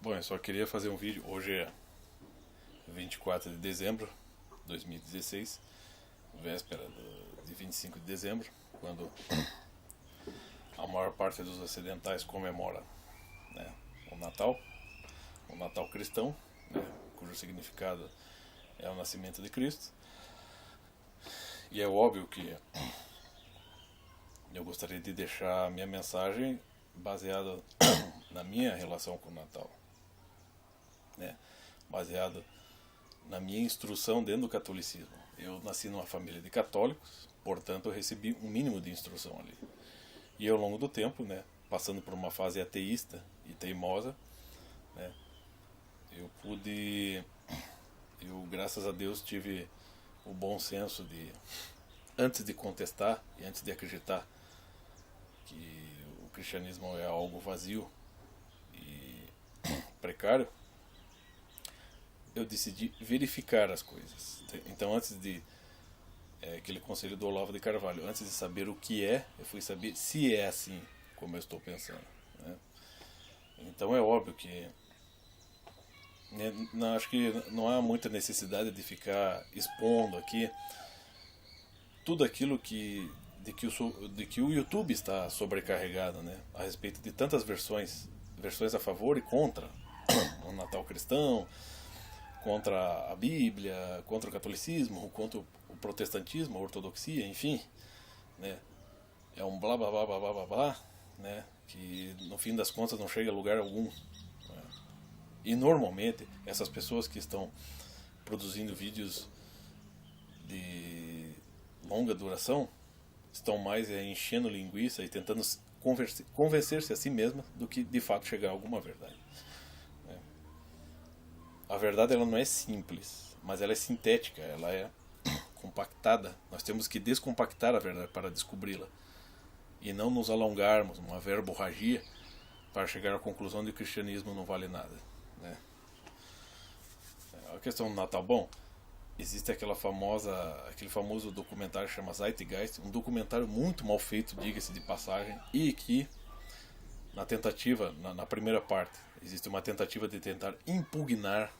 Bom, eu só queria fazer um vídeo. Hoje é 24 de dezembro de 2016, véspera de 25 de dezembro, quando a maior parte dos ocidentais comemora, né, o Natal cristão, né, cujo significado é o nascimento de Cristo. E é óbvio que eu gostaria de deixar a minha mensagem baseada na minha relação com o Natal, né, baseado na minha instrução dentro do catolicismo. Eu nasci numa família de católicos, portanto eu recebi um mínimo de instrução ali. E ao longo do tempo, né, passando por uma fase ateísta e teimosa, né, eu graças a Deus tive o bom senso de, antes de contestar e antes de acreditar que o cristianismo é algo vazio e precário, eu decidi verificar as coisas. Então, antes de aquele conselho do Olavo de Carvalho, antes de saber o que é, eu fui saber se é assim como eu estou pensando, né? Então é óbvio que acho que não há muita necessidade de ficar expondo aqui tudo aquilo de que o YouTube está sobrecarregado, né, a respeito de tantas versões a favor e contra o Natal cristão, contra a Bíblia, contra o catolicismo, contra o protestantismo, a ortodoxia, enfim, né? É um blá blá blá blá blá blá, blá, né? Que no fim das contas não chega a lugar algum, né? E normalmente essas pessoas que estão produzindo vídeos de longa duração estão mais enchendo linguiça e tentando convencer-se a si mesma do que de fato chegar a alguma verdade. A verdade ela não é simples, mas ela é sintética, ela é compactada. Nós temos que descompactar a verdade para descobri-la e não nos alongarmos numa verborragia para chegar à conclusão de que o cristianismo não vale nada, né? A questão do Natal, bom, existe aquele famoso documentário que chama Zeitgeist, um documentário muito mal feito, diga-se de passagem, e que na tentativa, na primeira parte, existe uma tentativa de tentar impugnar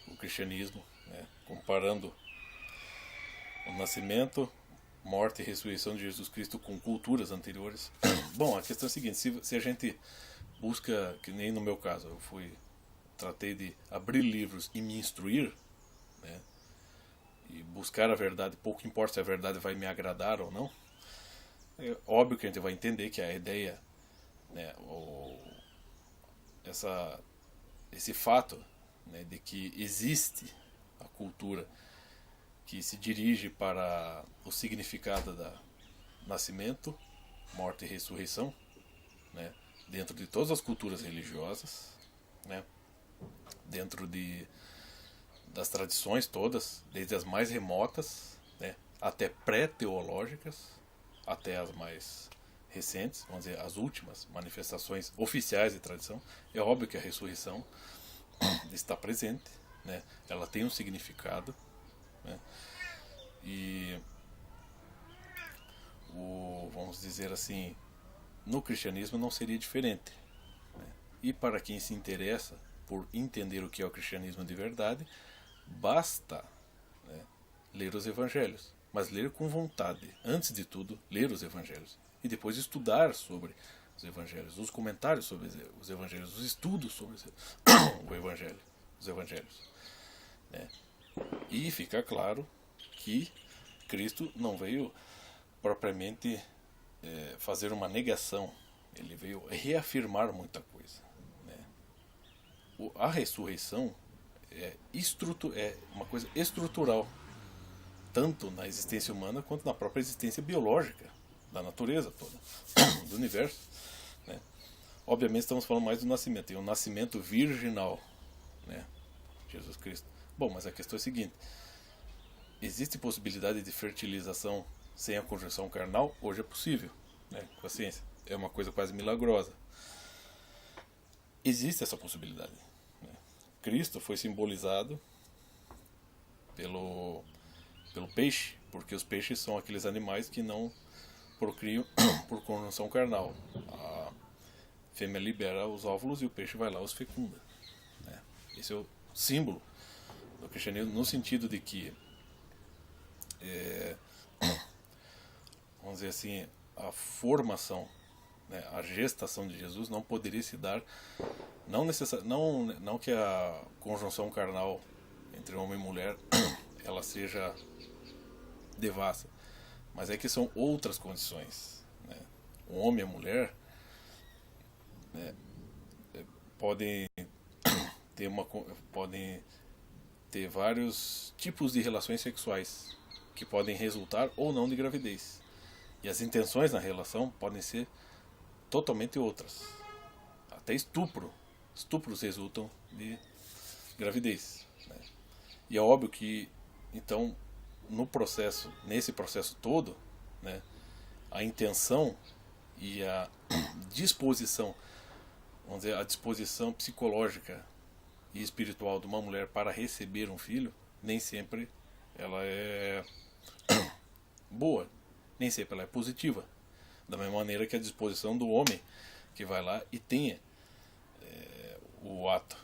o cristianismo, né, comparando o nascimento, morte e ressurreição de Jesus Cristo com culturas anteriores. Bom, a questão é a seguinte: se a gente busca, que nem no meu caso, tratei de abrir livros e me instruir, né, e buscar a verdade, pouco importa se a verdade vai me agradar ou não. É óbvio que a gente vai entender que a ideia, né, esse fato, né, de que existe a cultura que se dirige para o significado da nascimento, morte e ressurreição, né, dentro de todas as culturas religiosas, né, dentro das tradições todas, desde as mais remotas, né, até pré-teológicas, até as mais recentes, vamos dizer, as últimas manifestações oficiais de tradição. É óbvio que a ressurreição está presente, né? Ela tem um significado, né? E vamos dizer assim, no cristianismo não seria diferente, né? E para quem se interessa por entender o que é o cristianismo de verdade, basta, né, ler os evangelhos, mas ler com vontade. Antes de tudo, ler os evangelhos e depois estudar sobre os evangelhos, os comentários sobre os evangelhos, os estudos sobre o evangelho, os evangelhos, né? E fica claro que Cristo não veio propriamente fazer uma negação, ele veio reafirmar muita coisa, né? A ressurreição é uma coisa estrutural, tanto na existência humana quanto na própria existência biológica da natureza toda, do universo, né? Obviamente estamos falando mais do nascimento, e o nascimento virginal, né, Jesus Cristo. Bom, mas a questão é a seguinte: existe possibilidade de fertilização sem a conjunção carnal? Hoje é possível, né, com a ciência. É uma coisa quase milagrosa. Existe essa possibilidade, né? Cristo foi simbolizado pelo peixe, porque os peixes são aqueles animais que não procriam por conjunção carnal. A fêmea libera os óvulos e o peixe vai lá e os fecunda, Esse é o símbolo do cristianismo, no sentido de que, vamos dizer assim, a formação, né, a gestação de Jesus não poderia se dar, não que a conjunção carnal entre homem e mulher ela seja devassa, mas é que são outras condições, né? O homem e a mulher, né, podem podem ter vários tipos de relações sexuais que podem resultar ou não de gravidez. E as intenções na relação podem ser totalmente outras. Até estupros resultam de gravidez, né? E é óbvio que, então, nesse processo todo, né, a intenção e a disposição, vamos dizer, a disposição psicológica e espiritual de uma mulher para receber um filho, nem sempre ela é boa, nem sempre ela é positiva. Da mesma maneira que a disposição do homem que vai lá e tenha o ato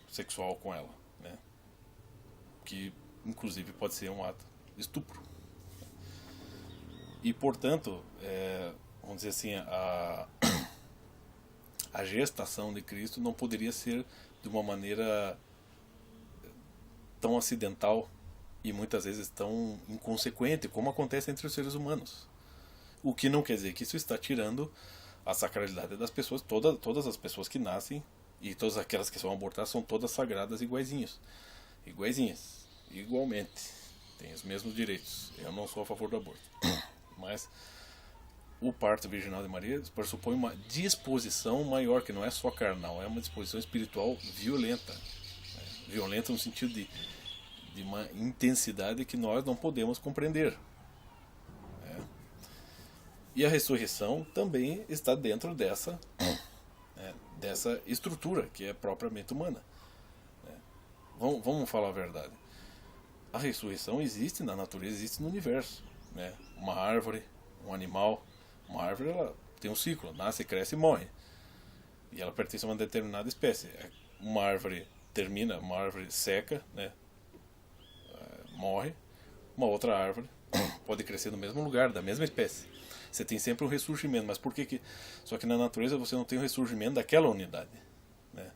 sexual com ela, né? Que inclusive pode ser um ato de estupro. E portanto, vamos dizer assim, a gestação de Cristo não poderia ser de uma maneira tão acidental e muitas vezes tão inconsequente como acontece entre os seres humanos. O que não quer dizer que isso está tirando a sacralidade das pessoas. Todas as pessoas que nascem e todas aquelas que são abortadas são todas sagradas iguaizinhas, igualmente, têm os mesmos direitos. Eu não sou a favor do aborto, mas o parto virginal de Maria pressupõe uma disposição maior, que não é só carnal, é uma disposição espiritual violenta, né? Violenta no sentido de uma intensidade que nós não podemos compreender, né? E a ressurreição também está dentro dessa estrutura que é propriamente humana, né? Vamos falar a verdade. A ressurreição existe na natureza, existe no universo, né? Uma árvore, um animal. Uma árvore, ela tem um ciclo, nasce, cresce e morre. E ela pertence a uma determinada espécie. Uma árvore termina, uma árvore seca, né? Morre. Uma outra árvore pode crescer no mesmo lugar, da mesma espécie. Você tem sempre um ressurgimento, mas por que só que na natureza você não tem o ressurgimento daquela unidade, né?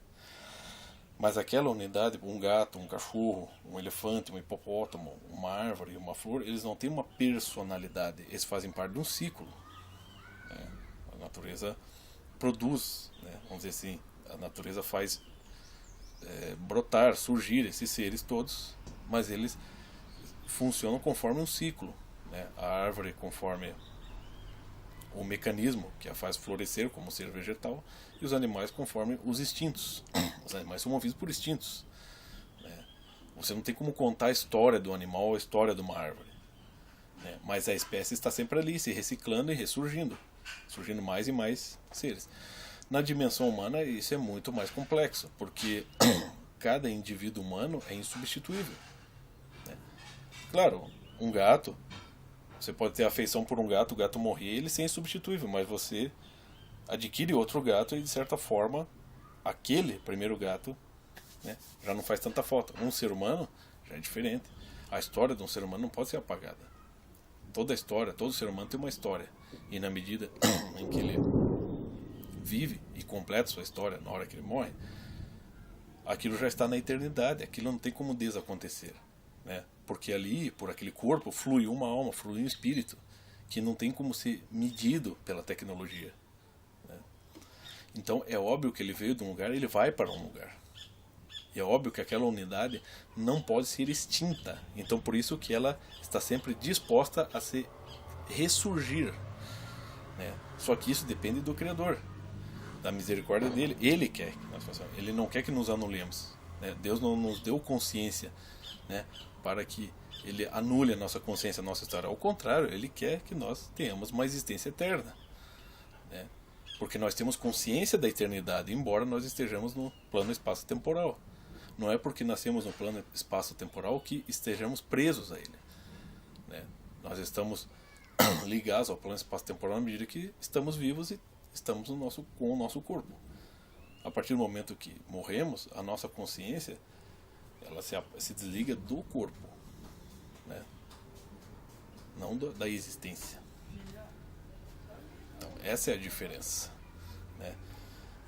Mas aquela unidade, um gato, um cachorro, um elefante, um hipopótamo, uma árvore, uma flor, eles não têm uma personalidade, eles fazem parte de um ciclo, né? A natureza produz, né? Vamos dizer assim, a natureza faz brotar, surgir esses seres todos, mas eles funcionam conforme um ciclo, né? A árvore conforme o mecanismo que a faz florescer como ser vegetal, e os animais conforme os instintos. Os animais são movidos por instintos, né? Você não tem como contar a história do animal ou a história de uma árvore, né? Mas a espécie está sempre ali, se reciclando e ressurgindo, surgindo mais e mais seres. Na dimensão humana isso é muito mais complexo, porque cada indivíduo humano é insubstituível, né? Claro, um gato, você pode ter afeição por um gato, o gato morrer, ele é insubstituível, mas você adquire outro gato e de certa forma aquele primeiro gato, né, já não faz tanta falta. Um ser humano já é diferente. A história de um ser humano não pode ser apagada. Toda a história, todo ser humano tem uma história, e na medida em que ele vive e completa sua história na hora que ele morre, aquilo já está na eternidade, aquilo não tem como desacontecer, né? Porque ali, por aquele corpo, flui uma alma, flui um espírito, que não tem como ser medido pela tecnologia, né? Então é óbvio que ele veio de um lugar, ele vai para um lugar. E é óbvio que aquela unidade não pode ser extinta. Então por isso que ela está sempre disposta a se ressurgir, né? Só que isso depende do Criador, da misericórdia dele. Ele quer que nós façamos. Ele não quer que nos anulemos, né? Deus não nos deu consciência, né, para que ele anule a nossa consciência, a nossa história. Ao contrário, ele quer que nós tenhamos uma existência eterna, né? Porque nós temos consciência da eternidade, embora nós estejamos no plano espaço-temporal. Não é porque nascemos no plano espaço-temporal que estejamos presos a ele, né? Nós estamos ligados ao plano espaço-temporal à medida que estamos vivos e estamos com o nosso corpo. A partir do momento que morremos, a nossa consciência ela se desliga do corpo, né? Não da existência. Então, essa é a diferença, né?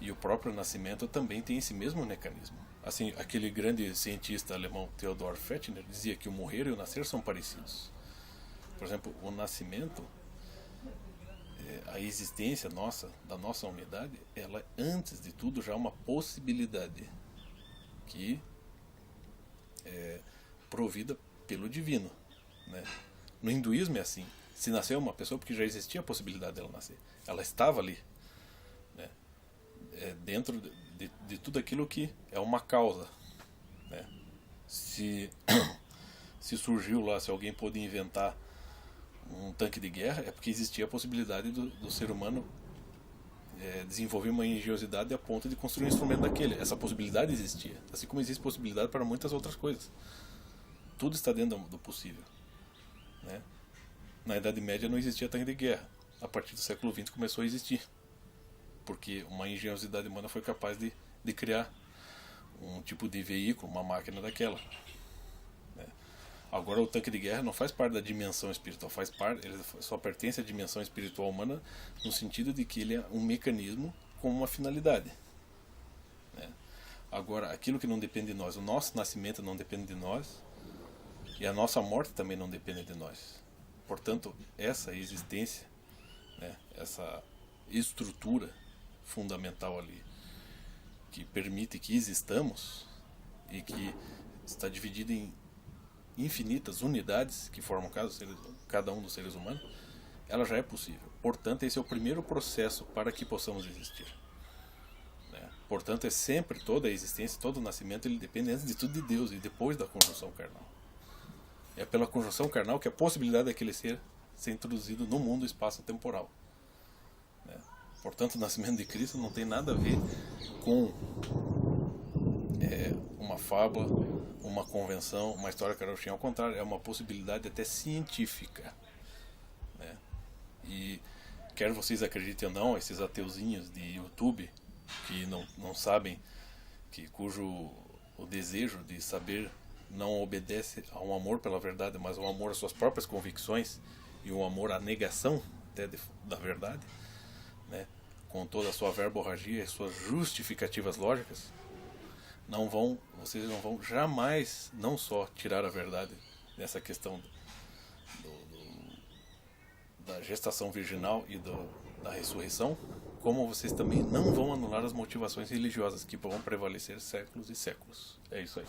E o próprio nascimento também tem esse mesmo mecanismo. Assim, aquele grande cientista alemão Theodor Fechner dizia que o morrer e o nascer são parecidos. Por exemplo, o nascimento, a existência nossa, da nossa unidade, ela antes de tudo já é uma possibilidade que é provida pelo divino, né? No hinduísmo é assim: se nasceu uma pessoa, porque já existia a possibilidade dela nascer, ela estava ali, né? Dentro de tudo aquilo que é uma causa, né? Se surgiu lá, se alguém pôde inventar um tanque de guerra, é porque existia a possibilidade do ser humano desenvolver uma engenhosidade a ponto de construir um instrumento daquele. Essa possibilidade existia, assim como existe possibilidade para muitas outras coisas. Tudo está dentro do possível, né? Na Idade Média não existia tanque de guerra. A partir do século XX começou a existir, porque uma engenhosidade humana foi capaz de criar um tipo de veículo, uma máquina daquela, né? Agora o tanque de guerra não faz parte da dimensão espiritual, ele só pertence à dimensão espiritual humana no sentido de que ele é um mecanismo com uma finalidade, né? Agora, aquilo que não depende de nós, o nosso nascimento não depende de nós, e a nossa morte também não depende de nós. Portanto, essa existência, né, essa estrutura fundamental ali, que permite que existamos e que está dividida em infinitas unidades que formam cada um dos seres humanos, ela já é possível. Portanto, esse é o primeiro processo para que possamos existir, né? Portanto, é sempre toda a existência, todo o nascimento, ele depende antes de tudo de Deus e depois da conjunção carnal. É pela conjunção carnal que a possibilidade daquele ser introduzido no mundo espaço-temporal, né? Portanto, o nascimento de Cristo não tem nada a ver com uma fábula, uma convenção, uma história carochinha. Ao contrário, é uma possibilidade até científica, né? E quer vocês acreditem ou não, esses ateuzinhos de YouTube que não sabem, cujo o desejo de saber não obedece a um amor pela verdade, mas a um amor às suas próprias convicções e um amor à negação até da verdade, né? Com toda a sua verborragia e suas justificativas lógicas, vocês não vão jamais não só tirar a verdade nessa questão da gestação virginal e da ressurreição, como vocês também não vão anular as motivações religiosas que vão prevalecer séculos e séculos. É isso aí.